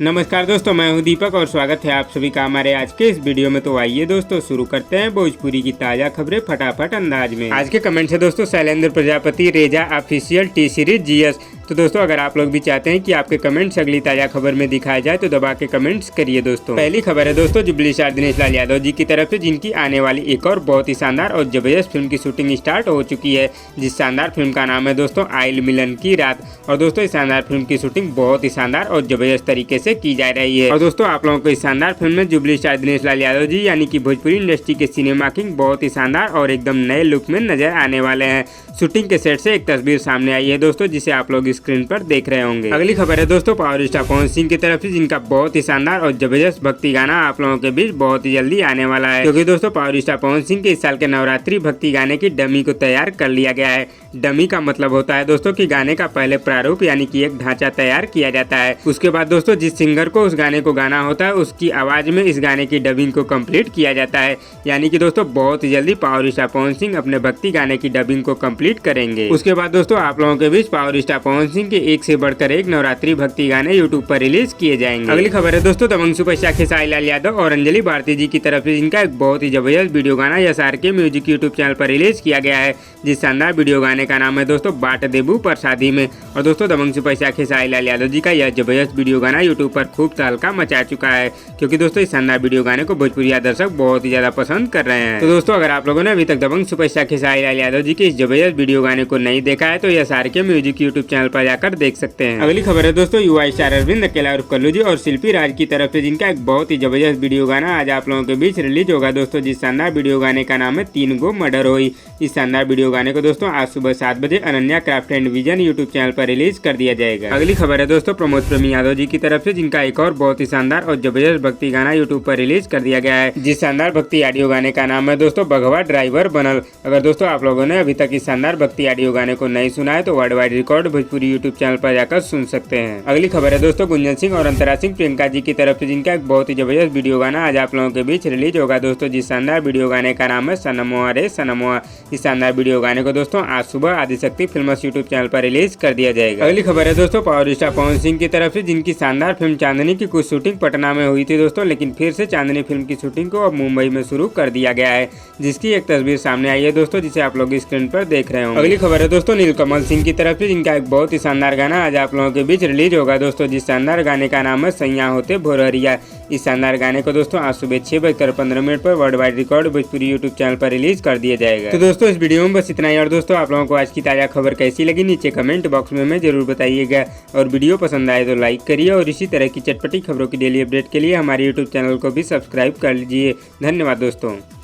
नमस्कार दोस्तों, मैं हूं दीपक और स्वागत है आप सभी का हमारे आज के इस वीडियो में। तो आइए दोस्तों शुरू करते हैं भोजपुरी की ताज़ा खबरें फटाफट अंदाज में। आज के कमेंट है दोस्तों शैलेंद्र प्रजापति, रेजा ऑफिशियल टी सीरीज जीएस। तो दोस्तों अगर आप लोग भी चाहते हैं कि आपके कमेंट्स अगली ताज़ा खबर में दिखाए जाए तो दबा के कमेंट्स करिए दोस्तों। पहली खबर है दोस्तों जुबली स्टार दिनेश लाल यादव जी की तरफ से, जिनकी आने वाली एक और बहुत ही शानदार और जबरदस्त फिल्म की शूटिंग स्टार्ट हो चुकी है। जिस शानदार फिल्म का नाम है दोस्तों आइल मिलन की रात। और दोस्तों इस शानदार फिल्म की शूटिंग बहुत ही शानदार और जबरदस्त तरीके से की जा रही है। और दोस्तों आप लोगों को इस शानदार फिल्म में जुबली स्टार दिनेश लाल यादव जी यानी कि भोजपुरी इंडस्ट्री के सिनेमा किंग बहुत ही शानदार और एकदम नए लुक में नजर आने वाले हैं। शूटिंग के सेट से एक तस्वीर सामने आई है दोस्तों, जिसे आप लोग स्क्रीन पर देख रहे होंगे। अगली खबर है दोस्तों पावर स्टार पवन सिंह की तरफ से, जिनका बहुत ही शानदार और जबरदस्त भक्ति गाना आप लोगों के बीच बहुत ही जल्दी आने वाला है। क्योंकि दोस्तों पावर स्टार पवन सिंह के इस साल के नवरात्रि भक्ति गाने की डमी को तैयार कर लिया गया है। डमी का मतलब होता है दोस्तों कि गाने का पहले प्रारूप यानी कि एक ढांचा तैयार किया जाता है। उसके बाद दोस्तों जिस सिंगर को उस गाने को गाना होता है उसकी आवाज में इस गाने की डबिंग को कंप्लीट किया जाता है। यानी कि दोस्तों बहुत ही जल्दी पावर स्टार पवन सिंह अपने भक्ति गाने की डबिंग को कंप्लीट करेंगे। उसके बाद दोस्तों आप लोगों के बीच पावर स्टार पवन सिंह के एक से बढ़कर एक नवरात्रि भक्ति गाने यूट्यूब पर रिलीज किए जाएंगे। अगली खबर है दोस्तों दबंग सुपरस्टार खेसारी लाल यादव और अंजलि भारती जी की तरफ से, जिनका एक बहुत ही जबरदस्त वीडियो गाना एसआर के म्यूजिक यूट्यूब चैनल पर रिलीज किया गया है। जिस शानदार वीडियो गाने का नाम है दोस्तों बाट देबू प्रसादी में। और दोस्तों दबंग सुपरस्टार खेसारी लाल यादव जी का यह जबरदस्त वीडियो गाना यूट्यूब पर खूब तहलका मचा चुका है, क्योंकि दोस्तों इस शानदार वीडियो गाने को भोजपुरी दर्शक बहुत ही ज्यादा पसंद कर रहे हैं। तो दोस्तों अगर आप लोगों ने अभी तक दबंग सुपरस्टार खेसारी लाल यादव जी के इस जबरदस्त वीडियो गाने को नहीं देखा है तो एसआर के म्यूजिक यूट्यूब चैनल पर जाकर देख सकते हैं। अगली खबर है दोस्तों युवा स्टार अरविंद अकेला उर्फ कल्लू जी और शिल्पी राज की तरफ से, जिनका एक बहुत ही जबरदस्त वीडियो गाना आज आप लोगों के बीच रिलीज होगा दोस्तों। जिस शानदार वीडियो गाने का नाम है 3 गो मर्डर हुई। इस शानदार वीडियो गाने को दोस्तों आज सुबह 7 बजे Ananya craft and vision YouTube channel पर रिलीज कर दिया जाएगा। अगली खबर है दोस्तों प्रमोद प्रेमी यादव जी की तरफ से, जिनका एक और बहुत ही शानदार और जबरदस्त भक्ति गाना यूट्यूब पर रिलीज कर दिया गया है। जिस शानदार भक्ति ऑडियो गाने का नाम है दोस्तों भगवा ड्राइवर बनल। अगर दोस्तों आप लोगों ने अभी तक इस शानदार भक्ति ऑडियो गाने को नहीं सुना है तो world wide record Bhojpuri YouTube channel पर जाकर सुन सकते हैं। अगली खबर है दोस्तों गुंजन सिंह और अंतरा सिंह प्रियंका जी की तरफ से, जिनका एक बहुत ही जबरदस्त वीडियो गाना आज आप लोगों के बीच रिलीज होगा दोस्तों। जिस शानदार वीडियो गाने का नाम है सनमोआ रे सनमोआ। इस शानदार वीडियो गाने को दोस्तों आज सुबह आदिशक्ति फिल्म्स यूट्यूब चैनल पर रिलीज कर दिया जाएगा। अगली खबर है दोस्तों पावर स्टार पवन सिंह की तरफ से, जिनकी शानदार फिल्म चांदनी की कुछ शूटिंग पटना में हुई थी दोस्तों, लेकिन फिर से चांदनी फिल्म की शूटिंग को अब मुंबई में शुरू कर दिया गया है, जिसकी एक तस्वीर सामने आई है दोस्तों, जिसे आप लोग स्क्रीन पर देख रहे होंगे। अगली खबर है दोस्तों नीलकमल सिंह की तरफ से, जिनका एक बहुत ही शानदार गाना आज आप लोगों के बीच रिलीज होगा दोस्तों। जिस शानदार गाने का नाम है सैया होते भोरहरिया। इस शानदार गाने को दोस्तों आज सुबह 6:15 पर world wide record Bhojpuri YouTube channel पर रिलीज कर दिया जाएगा। तो दोस्तों इस वीडियो में बस इतना ही। और दोस्तों आप लोगों को आज की ताजा खबर कैसी लगी नीचे कमेंट बॉक्स में जरूर बताइएगा। और वीडियो पसंद आए तो लाइक करिए और इसी तरह की चटपटी खबरों की डेली अपडेट के लिए हमारे यूट्यूब चैनल को भी सब्सक्राइब कर लीजिए। धन्यवाद दोस्तों।